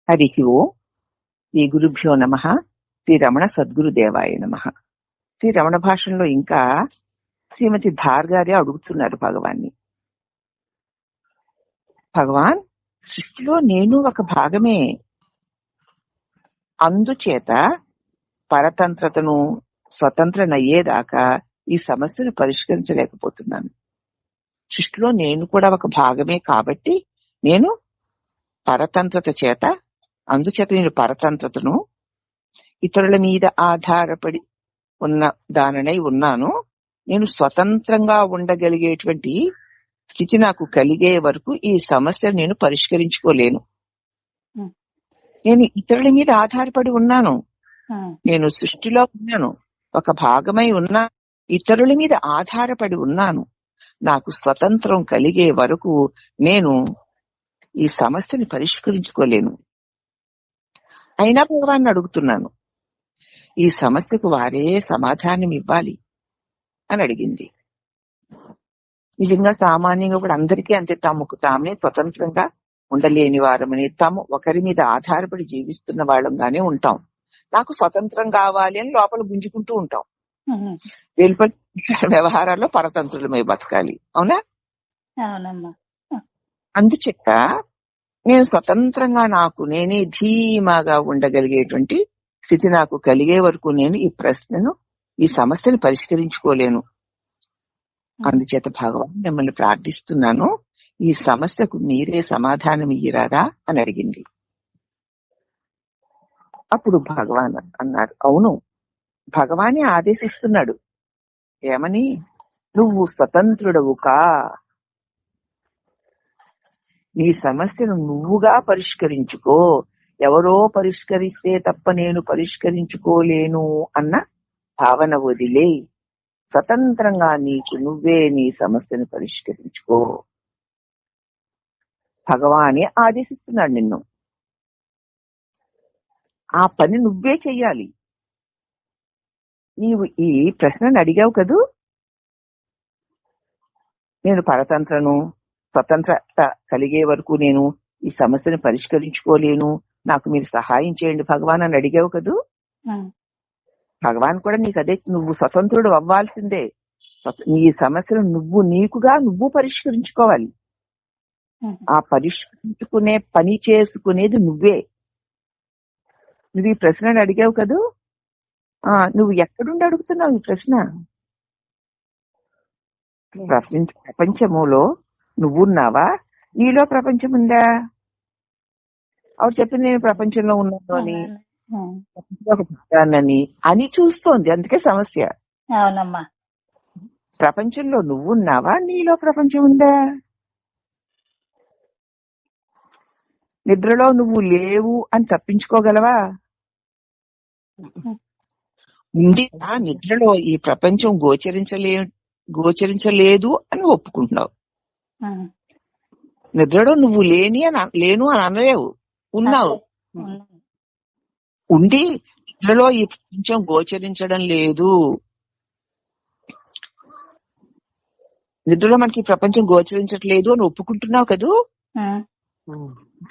హరి ఓం. శ్రీ గురుభ్యో నమః. శ్రీ రమణ సద్గురుదేవాయ నమః. శ్రీ రమణ భాషణలో ఇంకా శ్రీమతి ధార్ గారే అడుగుతున్నారు భగవాన్ని. భగవాన్, సృష్టిలో నేను ఒక భాగమే, అందుచేత పరతంత్రతను స్వతంత్రనయ్యేదాకా ఈ సమస్యను పరిష్కరించలేకపోతున్నాను. సృష్టిలో నేను కూడా ఒక భాగమే కాబట్టి నేను పరతంత్రత చేత, అందుచేత నేను పరతంత్రతను ఇతరుల మీద ఆధారపడి ఉన్న దానినై ఉన్నాను. నేను స్వతంత్రంగా ఉండగలిగేటువంటి స్థితి నాకు కలిగే వరకు ఈ సమస్యను నేను పరిష్కరించుకోలేను. నేను ఇతరుల మీద ఆధారపడి ఉన్నాను. నేను సృష్టిలో ఉన్నాను, ఒక భాగమై ఉన్నా, ఇతరుల మీద ఆధారపడి ఉన్నాను. నాకు స్వతంత్రం కలిగే వరకు నేను ఈ సమస్యని పరిష్కరించుకోలేను. అయినా భగవాన్ని అడుగుతున్నాను, ఈ సమస్యకు వారే సమాధానం ఇవ్వాలి అని అడిగింది. నిజంగా సామాన్యంగా కూడా అందరికీ అంతే, తమకు తామే స్వతంత్రంగా ఉండలేని వారమని, తాము ఒకరి మీద ఆధారపడి జీవిస్తున్న వాళ్ళంగానే ఉంటాం. నాకు స్వతంత్రం కావాలి అని లోపల గుంజుకుంటూ ఉంటాం. వెలుపటి వ్యవహారాల్లో పరతంత్రులమై బతకాలి. అవునా? అందుచేత నేను స్వతంత్రంగా నాకు నేనే ధీమాగా ఉండగలిగేటువంటి స్థితి నాకు కలిగే వరకు నేను ఈ సమస్యను పరిష్కరించుకోలేను. అందుచేత భగవాన్ మిమ్మల్ని ప్రార్థిస్తున్నాను, ఈ సమస్యకు మీరే సమాధానం ఇయ్యరాదా అని అడిగింది. అప్పుడు భగవాన్ అన్నారు, అవును, భగవానే ఆదేశిస్తున్నాడు. ఏమని? నువ్వు స్వతంత్రుడవు కా, నీ సమస్యను నువ్వుగా పరిష్కరించుకో. ఎవరో పరిష్కరిస్తే తప్ప నేను పరిష్కరించుకోలేను అన్న భావన వదిలే, స్వతంత్రంగా నీకు నువ్వే నీ సమస్యను పరిష్కరించుకో. భగవానే ఆదేశిస్తున్నాడు నిన్ను. ఆ పని నువ్వే చెయ్యాలి. నీవు ఈ ప్రశ్నను అడిగావు కదూ, నేను పరతంత్రను, స్వతంత్రత కలిగే వరకు నేను ఈ సమస్యను పరిష్కరించుకోలేను, నాకు మీరు సహాయం చేయండి భగవాన్ అని అడిగావు కదూ. భగవాన్ కూడా నీకు అదే, నువ్వు స్వతంత్రుడు అవ్వాల్సిందే. నీ సమస్యను నువ్వు పరిష్కరించుకోవాలి. ఆ పరిష్కరించుకునే పని చేసుకునేది నువ్వే. నువ్వు ఈ ప్రశ్నను అడిగావు కదూ, నువ్వు ఎక్కడుండి అడుగుతున్నావు ఈ ప్రశ్న? ప్రపంచములో నువ్వున్నావా? నీలో ప్రపంచం ఉందా? ఆవిడ చెప్పింది నేను ప్రపంచంలో ఉన్నాను అని చూస్తోంది. అందుకే సమస్య. అవునమ్మా. ప్రపంచంలో నువ్వున్నావా? నీలో ప్రపంచం ఉందా? నిద్రలో నువ్వు లేవు అని తప్పించుకోగలవా? ఉండి నిద్రలో ఈ ప్రపంచం గోచరించలేదు అని ఒప్పుకుంటున్నావు. నిద్రలో నువ్వు లేను అని అనలేవు, ఉన్నావు. ఉండి నిద్రలో ఈ ప్రపంచం గోచరించడం లేదు, నిద్రలో మనకి ప్రపంచం గోచరించట్లేదు అని ఒప్పుకుంటున్నావు కదూ.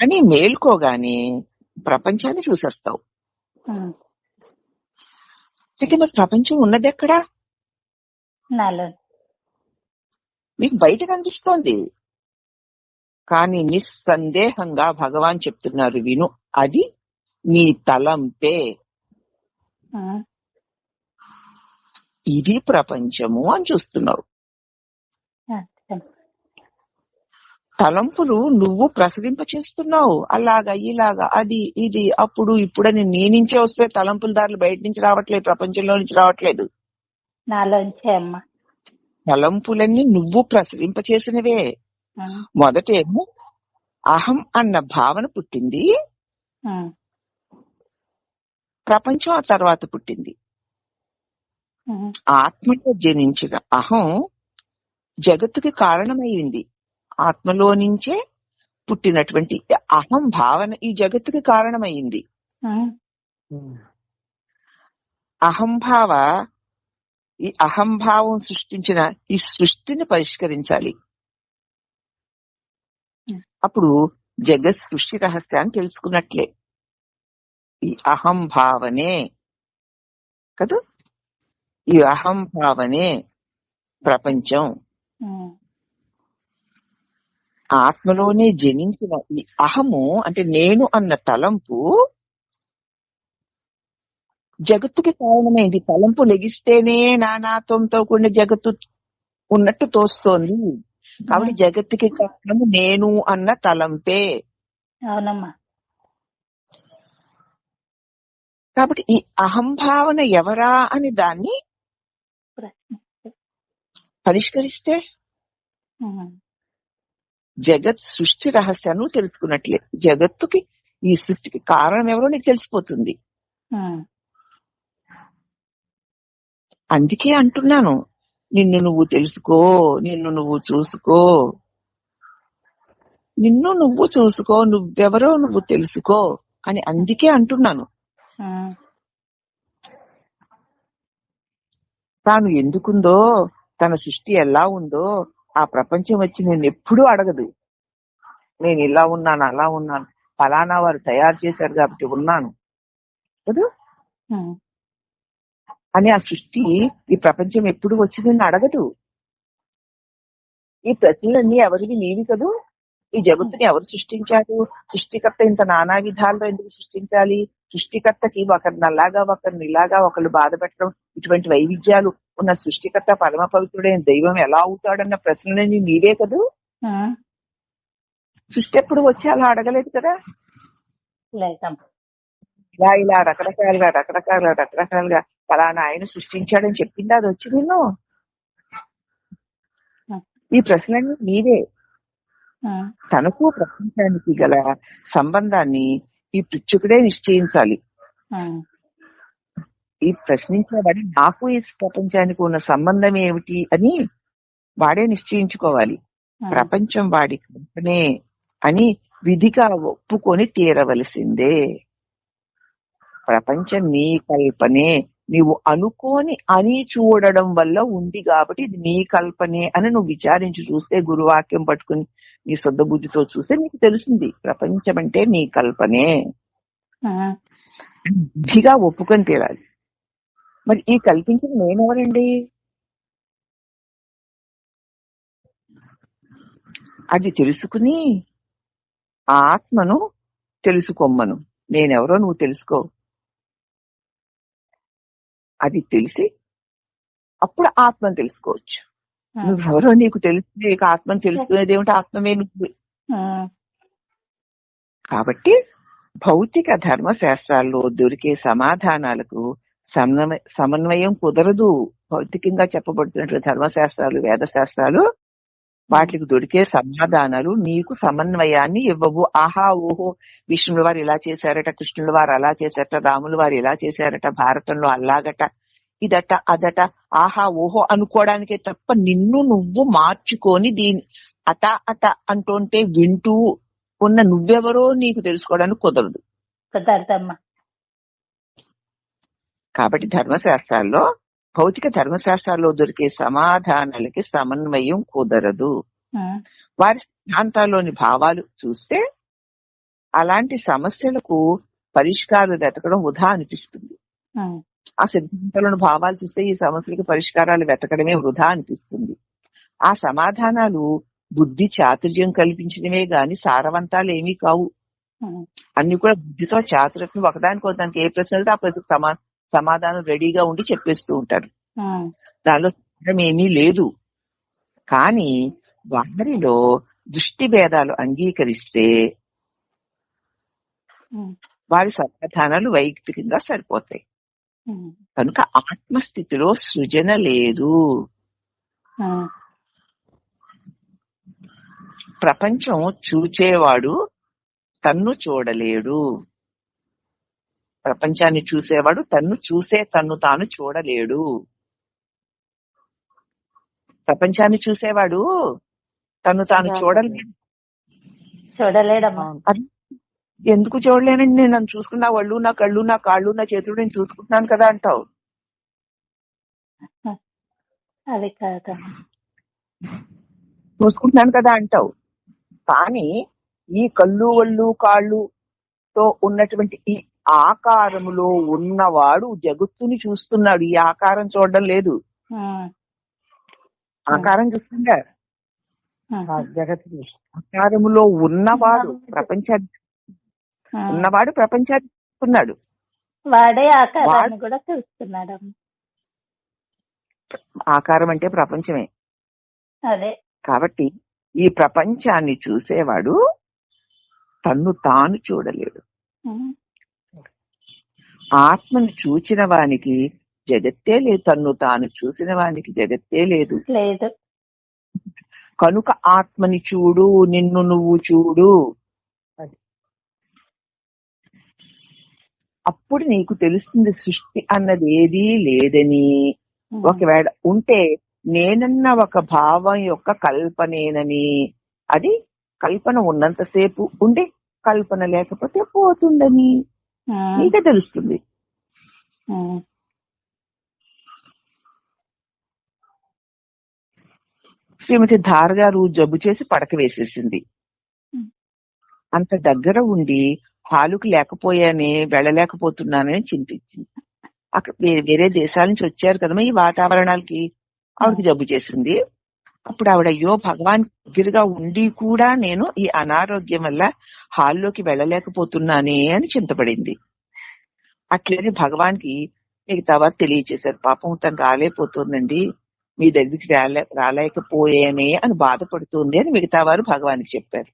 అని మేల్కోగానే ప్రపంచాన్ని చూసేస్తావు. అయితే మరి ప్రపంచం ఉన్నదెక్కడా? నీకు బయట కనిపిస్తోంది, కానీ నిస్సందేహంగా భగవాన్ చెప్తున్నారు, విను, అది నీ తలంపే. ఇది ప్రపంచము అని చూస్తున్నావు. తలంపులు నువ్వు ప్రసరింప చేస్తున్నావు. అలాగా ఇలాగా అది ఇది అప్పుడు ఇప్పుడని నీ నుంచే వస్తే తలంపుల దారులు బయట నుంచి రావట్లేదు, ప్రపంచంలో నుంచి రావట్లేదు. తలంపులన్నీ నువ్వు ప్రసరింప చేసినవే. మొదటేమో అహం అన్న భావన పుట్టింది, ప్రపంచం ఆ తర్వాత పుట్టింది. ఆత్మలో జనించిన అహం జగత్తుకి కారణమైంది. ఆత్మలో నుంచే పుట్టినటువంటి అహం భావన ఈ జగత్తుకి కారణమైంది. ఈ అహంభావం సృష్టించిన ఈ సృష్టిని పరిష్కరించాలి. అప్పుడు జగత్ సృష్టి రహస్యాన్ని తెలుసుకున్నట్లే. ఈ అహం భావనే కదా, ఈ అహం భావనే ప్రపంచం. ఆత్మలోనే జనించిన ఈ అహము అంటే నేను అన్న తలంపు జగత్తుకి కారణమైంది. తలంపు లెగిస్తేనే నానాత్వంతో కూడిన జగత్తు ఉన్నట్టు తోస్తోంది. కాబట్టి జగత్తుకి కారణము నేను అన్న తలంపే. అవునమ్మా. కాబట్టి ఈ అహంభావన ఎవరా అని దాన్ని పరిష్కరిస్తే జగత్ సృష్టి రహస్యాన్ని తెలుసుకున్నట్లే. జగత్తుకి ఈ సృష్టికి కారణం ఎవరో నీకు తెలిసిపోతుంది. అందుకే అంటున్నాను, నిన్ను నువ్వు తెలుసుకో, నిన్ను నువ్వు చూసుకో, నిన్ను నువ్వు చూసుకో, నువ్వెవరో నువ్వు తెలుసుకో అని అందుకే అంటున్నాను. తాను ఎందుకుందో, తన సృష్టి ఎలా ఉందో ఆ ప్రపంచం వచ్చి నేను ఎప్పుడూ అడగదు. నేను ఇలా ఉన్నాను, అలా ఉన్నాను, ఫలానా వారు తయారు చేశారు కాబట్టి ఉన్నాను కదా అని ఆ సృష్టి, ఈ ప్రపంచం ఎప్పుడు వచ్చిందని అడగదు. ఈ ప్రశ్నలన్నీ ఎవరివి? నీవి కదూ. ఈ జగత్తుని ఎవరు సృష్టించారు? సృష్టికర్త ఇంత నానా విధాల్లో ఎందుకు సృష్టించాలి? సృష్టికర్తకి ఒకరిని అలాగా, ఒకరిని ఇలాగా, ఒకళ్ళు బాధ పెట్టడం, ఇటువంటి వైవిధ్యాలు ఉన్న సృష్టికర్త పరమ పవిత్రుడైన దైవం ఎలా అవుతాడన్న ప్రశ్నలన్నీ నీవే కదూ. సృష్టి ఎప్పుడు వచ్చి అలా అడగలేదు కదా. ఇలా ఇలా రకరకాలుగా ఫలానా ఆయన సృష్టించాడని చెప్పిందా అది వచ్చి నిన్ను? ఈ ప్రశ్నలన్నీ నీవే. తనకు ప్రపంచానికి గల సంబంధాన్ని ఈ పృచ్ఛకుడే నిశ్చయించాలి. ఈ ప్రశ్నించేవాడి నాకు ఈ ప్రపంచానికి ఉన్న సంబంధం ఏమిటి అని వాడే నిశ్చయించుకోవాలి. ప్రపంచం వాడి కల్పనే అని విధిగా ఒప్పుకొని తీరవలసిందే. ప్రపంచం నీ కల్పనే, నీవు అనుకోని అని చూడడం వల్ల ఉంది కాబట్టి ఇది నీ కల్పనే అని నువ్వు విచారించి చూస్తే, గురువాక్యం పట్టుకుని నీ శుద్ధ బుద్ధితో చూస్తే నీకు తెలుస్తుంది ప్రపంచం అంటే నీ కల్పనే. బుద్ధిగా ఒప్పుకొని తీరాలి. మరి ఈ కల్పించిన నేనెవరండి? అది తెలుసుకుని ఆత్మను తెలుసుకోమ్మను. నేనెవరో నువ్వు తెలుసుకో. అది తెలిసి అప్పుడు ఆత్మను తెలుసుకోవచ్చు. నువ్వెవరో నీకు తెలిసి ఆత్మను తెలుసుకునేది ఏమిటి? ఆత్మమే నువ్వు. కాబట్టి భౌతిక ధర్మశాస్త్రాల్లో దొరికే సమాధానాలకు సమన్వయం కుదరదు. భౌతికంగా చెప్పబడుతున్నట్లు ధర్మశాస్త్రాలు, వేదశాస్త్రాలు, వాటికి దొరికే సమాధానాలు నీకు సమన్వయాన్ని ఇవ్వవు. ఆహా ఓహో, విష్ణుల వారు ఇలా చేశారట, కృష్ణుల వారు అలా చేశారట, రాముల వారు ఇలా చేశారట, భారతంలో అలాగట, ఇదట అదట, ఆహా ఓహో అనుకోవడానికే తప్ప నిన్ను నువ్వు మార్చుకొని దీని అట అట అంటుంటే వింటూ ఉన్న నువ్వెవరో నీకు తెలుసుకోవడానికి కుదరదు. కాబట్టి ధర్మశాస్త్రాల్లో, భౌతిక ధర్మశాస్త్రాల్లో దొరికే సమాధానాలకి సమన్వయం కుదరదు. వారి సిద్ధాంతాల్లోని భావాలు చూస్తే అలాంటి సమస్యలకు పరిష్కారాలు వెతకడం వృధా అనిపిస్తుంది. ఆ సిద్ధాంతాలను భావాలు చూస్తే ఈ సమస్యలకు పరిష్కారాలు వెతకడమే వృధా అనిపిస్తుంది. ఆ సమాధానాలు బుద్ధి చాతుర్యం కల్పించినవే గాని సారవంతాలు ఏమీ కావు. అన్ని కూడా బుద్ధితో చాతుర్యం, ఒకదానికి దానికి ఏ ప్రశ్న ఆ ప్రశ్నకు సమాధానం రెడీగా ఉండి చెప్పేస్తూ ఉంటారు. దానిలో ఏమీ లేదు. కానీ వారిలో దృష్టి భేదాలు అంగీకరిస్తే వారి సమాధానాలు వైయక్తికంగా సరిపోతాయి. కనుక ఆత్మస్థితిలో సృజన లేదు. ప్రపంచం చూచేవాడు తన్ను చూడలేడు. ప్రపంచాన్ని చూసేవాడు తన్ను తాను చూడలేడు. ప్రపంచాన్ని చూసేవాడు తన్ను తాను చూడలేడమ్మా. ఎందుకు చూడలేనండి? నేను నన్ను చూసుకున్నా, వాళ్ళు నా కళ్ళు, నా కాళ్ళు, నా చేతులు నేను చూసుకుంటున్నాను కదా అంటావు. చూసుకుంటున్నాను కదా అంటావు. కానీ ఈ కళ్ళు, ఒళ్ళు, కాళ్ళుతో ఉన్నటువంటి ఈ ఆకారములో ఉన్నవాడు జగత్తుని చూస్తున్నాడు. ఈ ఆకారం చూడడం లేదు. ఆకారం చూస్తుందా? ఆకారములో ఉన్నవాడు ప్రపంచాన్ని చూస్తున్నాడు. వాడే ఆకారాన్ని కూడా చూస్తున్నాడు. ఆకారం అంటే ప్రపంచమే. అదే కాబట్టి ఈ ప్రపంచాన్ని చూసేవాడు తన్ను తాను చూడలేడు. ఆత్మను చూచిన వానికి జగత్తే లేదు, తన్ను తాను చూసిన వానికి జగత్తే లేదు. కనుక ఆత్మని చూడు, నిన్ను నువ్వు చూడు. అప్పుడు నీకు తెలుస్తుంది సృష్టి అన్నది ఏదీ లేదని. ఒకవేళ ఉంటే నేనన్న ఒక భావం యొక్క కల్పనేనని. అది కల్పన ఉన్నంతసేపు ఉండి కల్పన లేకపోతే పోతుందని నీకే తెలుస్తుంది. శ్రీమతి ధార గారు జబ్బు చేసి పడక వేసేసింది. అంత దగ్గర ఉండి హాలుకు లేకపోయానే, వెళ్ళలేకపోతున్నానని చింతించింది. అక్కడ వేరే దేశాల నుంచి వచ్చారు కదమ్మా ఈ వాతావరణాలకి. ఆవిడకి జబ్బు చేసింది. అప్పుడు ఆవిడ అయ్యో భగవాన్ దగ్గరగా ఉండి కూడా నేను ఈ అనారోగ్యం వల్ల హాల్లోకి వెళ్ళలేకపోతున్నానే అని చింతపడింది. అట్లనే భగవాన్కి మిగతా వారు తెలియచేశారు, పాపం తను రాలేకపోతుందండి, మీ దగ్గరికి రాలేకపోయానే అని బాధపడుతుంది అని మిగతా వారు భగవాన్కి చెప్పారు.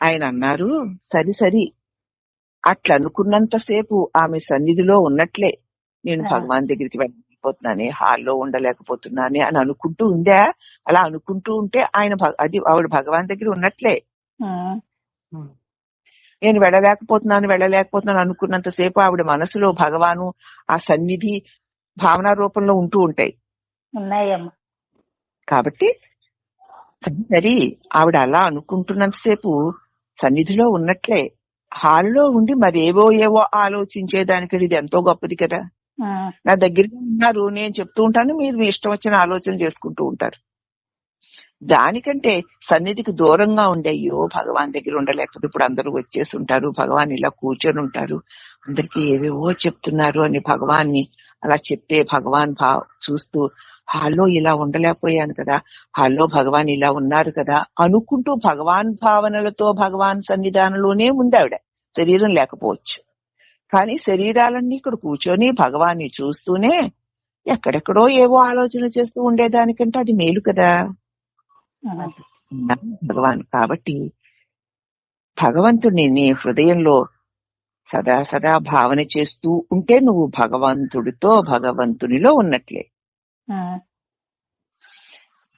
ఆయన అన్నారు, సరి అట్లా అనుకున్నంతసేపు ఆమె సన్నిధిలో ఉన్నట్లే నేను భగవాన్ దగ్గరికి వెళ్ళలేకపోతున్నానే, హాల్లో ఉండలేకపోతున్నానే అని అనుకుంటూ ఉందా. అలా అనుకుంటూ ఉంటే ఆయన అది ఆవిడ భగవాన్ దగ్గర ఉన్నట్లే. నేను వెళ్ళలేకపోతున్నాను అనుకున్నంతసేపు ఆవిడ మనసులో భగవాను ఆ సన్నిధి భావన రూపంలో ఉంటూ ఉంటాయి. కాబట్టి సరి ఆవిడ అలా అనుకుంటున్నంతసేపు సన్నిధిలో ఉన్నట్లే. హాల్లో ఉండి ఏవో ఆలోచించేదానికి ఇది ఎంతో గొప్పది కదా. నా దగ్గరగా ఉన్నారు, నేను చెప్తూ ఉంటాను, మీరు మీ ఇష్టం వచ్చిన ఆలోచన చేసుకుంటూ ఉంటారు. దానికంటే సన్నిధికి దూరంగా ఉండే అయ్యో భగవాన్ దగ్గర ఉండలేకపోతే ఇప్పుడు అందరూ వచ్చేసి ఉంటారు, భగవాన్ ఇలా కూర్చొని ఉంటారు, అందరికీ ఏవేవో చెప్తున్నారు అని భగవాన్ని అలా చెప్తే భగవాన్ చూస్తూ హాల్లో ఇలా ఉండలేకపోయాను కదా, హాల్లో భగవాన్ ఇలా ఉన్నారు కదా అనుకుంటూ భగవాన్ భావనలతో భగవాన్ సన్నిధానంలోనే ఉంది ఆవిడ. శరీరం లేకపోవచ్చు కానీ శరీరాలన్నీ ఇక్కడ కూర్చొని భగవాన్ని చూస్తూనే ఎక్కడెక్కడో ఏవో ఆలోచన చేస్తూ ఉండేదానికంటే అది మేలు కదా భగవాన్. కాబట్టి భగవంతుడిని నీ హృదయంలో సదా భావన చేస్తూ ఉంటే నువ్వు భగవంతునిలో ఉన్నట్లే.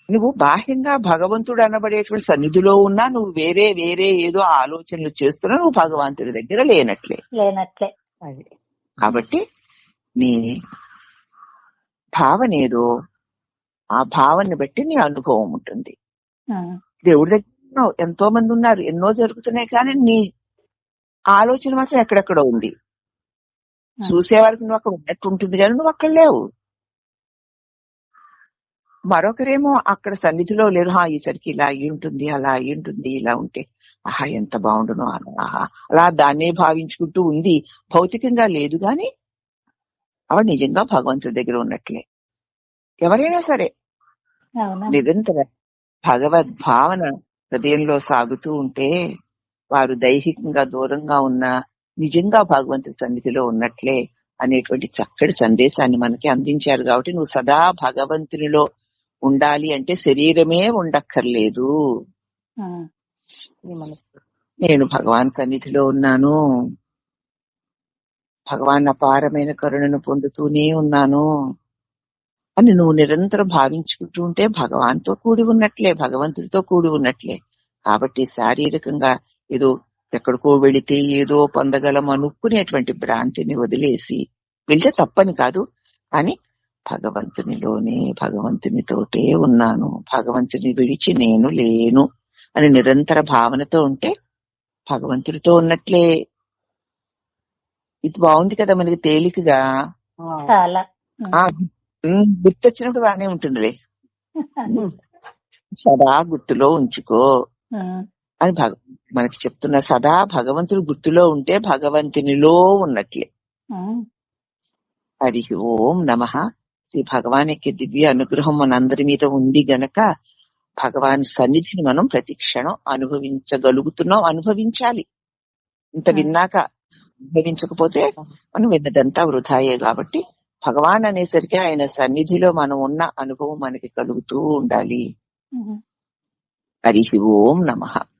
నువ్వు బాహ్యంగా భగవంతుడు అనబడేటువంటి సన్నిధిలో ఉన్నా నువ్వు వేరే ఏదో ఆలోచనలు చేస్తున్నా నువ్వు భగవంతుడి దగ్గర లేనట్లే. కాబట్టి నీ భావన ఏదో ఆ భావనని బట్టి నీ అనుభవం ఉంటుంది. దేవుడి దగ్గర ఎంతో మంది ఉన్నారు, ఎన్నో జరుగుతున్నాయి, కానీ నీ ఆలోచన మాత్రం ఎక్కడెక్కడో ఉంది. చూసేవారికి నువ్వు అక్కడ ఉన్నట్టు ఉంటుంది కానీ నువ్వు అక్కడ లేవు. మరొకరేమో అక్కడ సన్నిధిలో లేరు, ఈసరికి ఇలా అయ్యి ఉంటుంది, అలా అయ్యి ఉంటుంది, ఇలా ఉంటే ఎంత బాగుండునో అలా దాన్నే భావించుకుంటూ ఉంది. భౌతికంగా లేదు గాని ఆవిడ నిజంగా భగవంతుడి దగ్గర ఉన్నట్లే. ఎవరైనా సరే నిరంతర భగవద్భావన హృదయంలో సాగుతూ ఉంటే వారు దైహికంగా దూరంగా ఉన్న నిజంగా భగవంతుడి సన్నిధిలో ఉన్నట్లే అనేటువంటి చక్కటి సందేశాన్ని మనకి అందించారు. కాబట్టి నువ్వు సదా భగవంతునిలో ఉండాలి అంటే శరీరమే ఉండక్కర్లేదు. నేను భగవాన్ సన్నిధిలో ఉన్నాను, భగవాన్ అపారమైన కరుణను పొందుతూనే ఉన్నాను అని నువ్వు నిరంతరం భావించుకుంటూ ఉంటే భగవాన్తో కూడి ఉన్నట్లే, భగవంతుడితో కూడి ఉన్నట్లే. కాబట్టి శారీరకంగా ఏదో ఎక్కడికో వెళితే ఏదో పొందగలం అనుకునేటువంటి భ్రాంతిని వదిలేసి వెళ్తే తప్పని కాదు, కానీ భగవంతునిలోనే భగవంతునితోటే ఉన్నాను, భగవంతుని విడిచి నేను లేను అని నిరంతర భావనతో ఉంటే భగవంతుడితో ఉన్నట్లే. ఇది బాగుంది కదా మనకి తేలికగా. గుర్తొచ్చినప్పుడు బాగానే ఉంటుందిలే. సదా గుర్తులో ఉంచుకో. అని మనకి చెప్తున్న. సదా భగవంతుడు గుర్తులో ఉంటే భగవంతునిలో ఉన్నట్లే. హరి ఓం నమః. శ్రీ భగవాన్ యొక్క దివ్య అనుగ్రహం మనందరి మీద ఉంది గనక భగవాన్ సన్నిధిని మనం ప్రతి క్షణం అనుభవించగలుగుతున్నాం, అనుభవించాలి. ఇంత విన్నాక అనుభవించకపోతే మనం విన్నదంతా వృధాయే. కాబట్టి భగవాన్ అనేసరికి ఆయన సన్నిధిలో మనం ఉన్న అనుభవం మనకి కలుగుతూ ఉండాలి. హరి ఓం నమః.